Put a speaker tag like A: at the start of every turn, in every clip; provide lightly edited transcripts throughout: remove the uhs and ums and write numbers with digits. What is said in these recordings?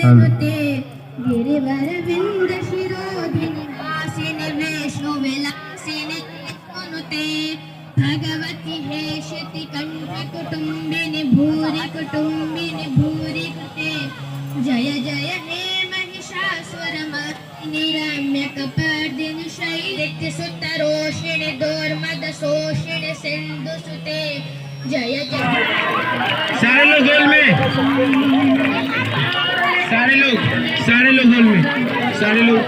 A: नुते गिरिवर विंद शिरोधिनि वासिनि वैष्णो विलासिनि नुते भगवति हेशति कंठ कुटुंबिनि भूरि कृते जय जय हे महिषासुरमर्दिनि रम्य कपर्दिनि शैलज्ञ सुतरोषिणि दोर्मद शोषिणि सिंधु सुते जय जय।
B: सारे लोग हॉल में, सारे लोग हॉल में, सारे लोग।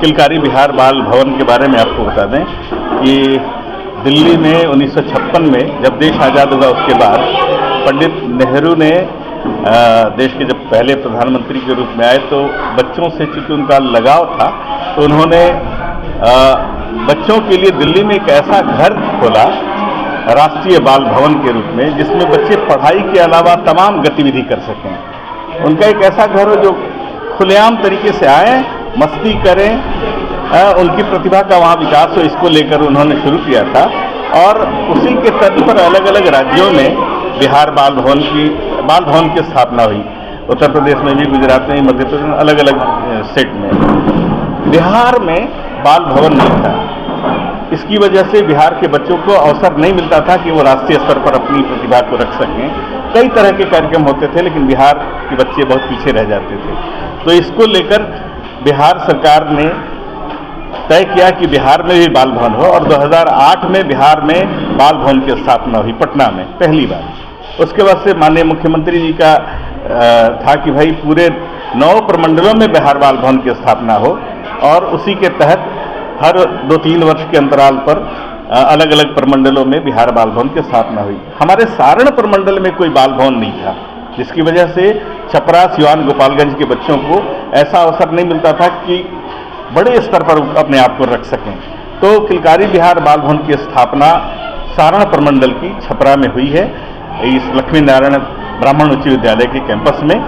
C: किलकारी बिहार बाल भवन के बारे में आपको बता दें कि दिल्ली में 1956 में जब देश आज़ाद हुआ उसके बाद पंडित नेहरू ने देश के जब पहले प्रधानमंत्री के रूप में आए तो बच्चों से चूंकि उनका लगाव था तो उन्होंने बच्चों के लिए दिल्ली में एक ऐसा घर खोला राष्ट्रीय बाल भवन के रूप में जिसमें बच्चे पढ़ाई के अलावा तमाम गतिविधि कर सकें। उनका एक ऐसा घर हो जो खुलेआम तरीके से आए, मस्ती करें, उनकी प्रतिभा का वहाँ विकास हो, इसको लेकर उन्होंने शुरू किया था। और उसी के तर्ज पर अलग अलग राज्यों में बिहार बाल भवन की स्थापना हुई। उत्तर प्रदेश में भी, गुजरात में भी, मध्य प्रदेश में, अलग अलग स्टेट में। बिहार में बाल भवन नहीं था। इसकी वजह से बिहार के बच्चों को अवसर नहीं मिलता था कि वो राष्ट्रीय स्तर पर अपनी प्रतिभा को रख सकें। कई तरह के कार्यक्रम होते थे लेकिन बिहार के बच्चे बहुत पीछे रह जाते थे। तो इसको लेकर बिहार सरकार ने तय किया कि बिहार में भी बाल भवन हो और 2008 में बिहार में बाल भवन की स्थापना हुई पटना में पहली बार। उसके बाद से माननीय मुख्यमंत्री जी का था कि भाई पूरे 9 प्रमंडलों में बिहार बाल भवन की स्थापना हो और उसी के तहत हर 2-3 वर्ष के अंतराल पर अलग अलग प्रमंडलों में बिहार बाल भवन की स्थापना हुई। हमारे सारण प्रमंडल में कोई बाल भवन नहीं था जिसकी वजह से छपरा, सिवान, गोपालगंज के बच्चों को ऐसा अवसर नहीं मिलता था कि बड़े स्तर पर अपने आप को रख सकें। तो किलकारी बिहार बाल भवन की स्थापना सारण प्रमंडल की छपरा में हुई है। इस लक्ष्मी नारायण ब्राह्मण उच्च विद्यालय के कैंपस में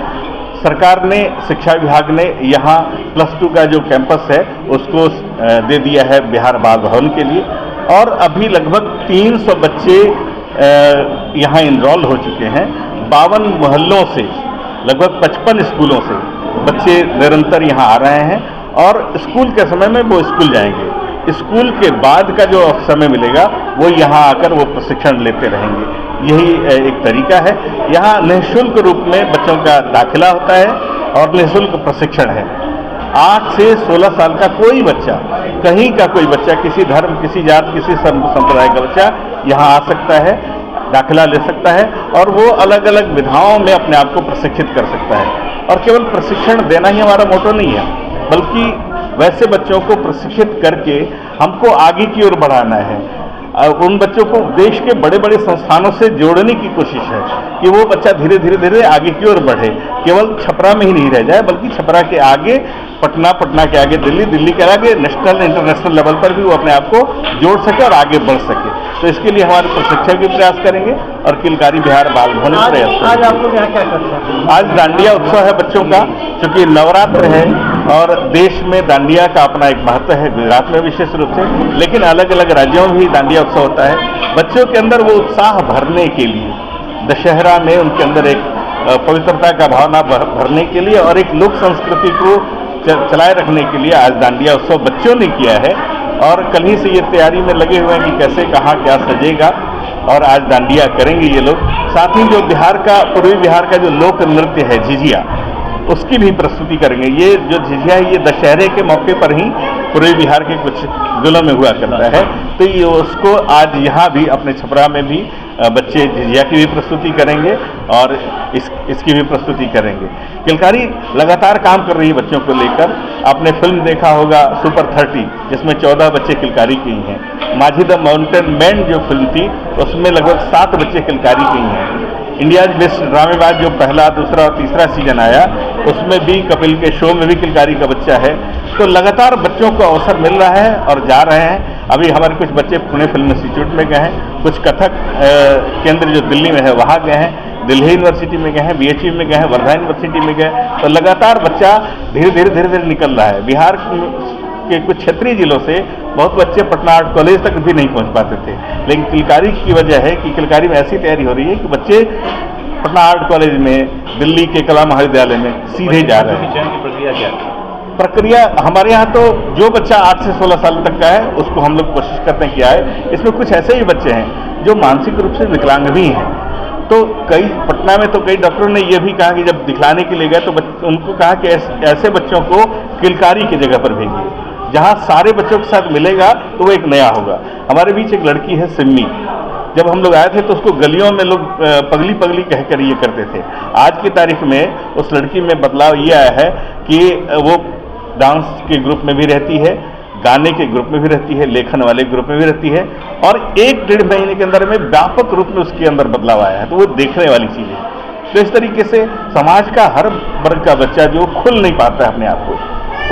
C: सरकार ने, शिक्षा विभाग ने यहाँ +2 का जो कैंपस है उसको दे दिया है बिहार बाल भवन के लिए। और अभी लगभग 300 बच्चे यहाँ इनरोल हो चुके हैं। 52 मोहल्लों से, लगभग 55 स्कूलों से बच्चे निरंतर यहाँ आ रहे हैं और स्कूल के समय में वो स्कूल जाएंगे। स्कूल के बाद का जो समय मिलेगा वो यहाँ आकर वो प्रशिक्षण लेते रहेंगे। यही एक तरीका है। यहाँ निःशुल्क रूप में बच्चों का दाखिला होता है और निःशुल्क प्रशिक्षण है। 8 से 16 साल का कोई बच्चा, कहीं का कोई बच्चा, किसी धर्म, किसी जात, किसी संप्रदाय का बच्चा यहाँ आ सकता है, दाखिला ले सकता है और वो अलग अलग विधाओं में अपने आप को प्रशिक्षित कर सकता है। और केवल प्रशिक्षण देना ही हमारा मोटो नहीं है, बल्कि वैसे बच्चों को प्रशिक्षित करके हमको आगे की ओर बढ़ाना है। उन बच्चों को देश के बड़े बड़े संस्थानों से जोड़ने की कोशिश है कि वो बच्चा धीरे धीरे आगे की ओर बढ़े, केवल छपरा में ही नहीं रह जाए बल्कि छपरा के आगे पटना, पटना के आगे दिल्ली, दिल्ली के आगे नेशनल इंटरनेशनल लेवल पर भी वो अपने आप को जोड़ सके और आगे बढ़ सके। तो इसके लिए हमारे प्रशिक्षक भी प्रयास करेंगे और किलकारी बिहार बाल भवन प्रयास करेंगे।
B: आज आप लोग यहाँ क्या करते हैं?
C: आज दांडिया उत्सव है बच्चों का, क्योंकि नवरात्र है और देश में दांडिया का अपना एक महत्व है, गुजरात में विशेष रूप से, लेकिन अलग अलग राज्यों में भी दांडिया उत्सव होता है। बच्चों के अंदर वो उत्साह भरने के लिए, दशहरा में उनके अंदर एक पवित्रता का भावना भरने के लिए और एक लोक संस्कृति को चलाए रखने के लिए आज दांडिया उत्सव बच्चों ने किया है। और कल ही से ये तैयारी में लगे हुए हैं कि कैसे कहाँ क्या सजेगा और आज दांडिया करेंगे ये लोग। साथ ही जो बिहार का, पूर्वी बिहार का जो लोक नृत्य है झिझिया, उसकी भी प्रस्तुति करेंगे। ये जो झिझिया है ये दशहरे के मौके पर ही पूर्वी बिहार के कुछ जिलों में हुआ करता है। तो ये उसको आज यहाँ भी अपने छपरा में भी बच्चे झिझिया की भी प्रस्तुति करेंगे और इसकी भी प्रस्तुति करेंगे। किलकारी लगातार काम कर रही है बच्चों को लेकर। आपने फिल्म देखा होगा सुपर 30, जिसमें 14 बच्चे किलकारी के ही हैं। माझी द माउंटेन मैन जो फिल्म थी उसमें लगभग 7 बच्चे किलकारी के ही हैं। इंडिया बेस्ट ड्रामेबाज जो पहला, दूसरा और तीसरा सीजन आया उसमें भी कपिल के शो में भी किलकारी का बच्चा है। तो लगातार बच्चों को अवसर मिल रहा है और जा रहे हैं। अभी हमारे कुछ बच्चे पुणे फिल्म इंस्टीट्यूट में गए हैं, कुछ कथक केंद्र जो दिल्ली में है वहाँ गए हैं, दिल्ली यूनिवर्सिटी में गए हैं, BHU में गए हैं, वर्धा यूनिवर्सिटी में गए। तो लगातार बच्चा धीरे धीरे निकल रहा है। बिहार के कुछ क्षेत्रीय जिलों से बहुत बच्चे पटना आर्ट कॉलेज तक भी नहीं पहुंच पाते थे, लेकिन किलकारी की वजह है कि किलकारी में ऐसी तैयारी हो रही है कि बच्चे पटना आर्ट कॉलेज में, दिल्ली के कला महाविद्यालय में सीधे जा रहे हैं।
D: चयन की प्रक्रिया क्या है?
C: प्रक्रिया हमारे यहाँ तो जो बच्चा 8 से 16 साल तक का है उसको हम लोग कोशिश करते हैं कि आए। इसमें कुछ ऐसे ही बच्चे हैं जो मानसिक रूप से विकलांग भी हैं, तो कई पटना में तो कई डॉक्टरों ने यह भी कहा कि जब दिखलाने के लिए गए तो उनको कहा कि ऐसे बच्चों को किलकारी की जगह पर भेजिए, जहाँ सारे बच्चों के साथ मिलेगा तो वो एक नया होगा। हमारे बीच एक लड़की है सिम्मी, जब हम लोग आए थे तो उसको गलियों में लोग पगली पगली कहकर ये करते थे। आज की तारीख में उस लड़की में बदलाव ये आया है कि वो डांस के ग्रुप में भी रहती है, गाने के ग्रुप में भी रहती है, लेखन वाले ग्रुप में भी रहती है, और 1-1.5 महीने के अंदर में व्यापक रूप में उसके अंदर बदलाव आया है। तो वो देखने वाली चीज़ है। तो इस तरीके से समाज का हर वर्ग का बच्चा जो खुल नहीं पाता है अपने आप को,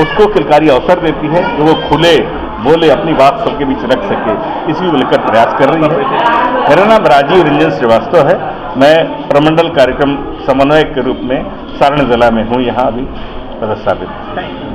C: उसको किलकारी अवसर देती है कि वो खुले, बोले, अपनी बात सबके बीच रख सके, इसी को लेकर प्रयास कर रही है। मेरा नाम राजीव रंजन श्रीवास्तव है। मैं प्रमंडल कार्यक्रम समन्वयक के रूप में सारण जिला में हूँ, यहाँ अभी पदस्थापित।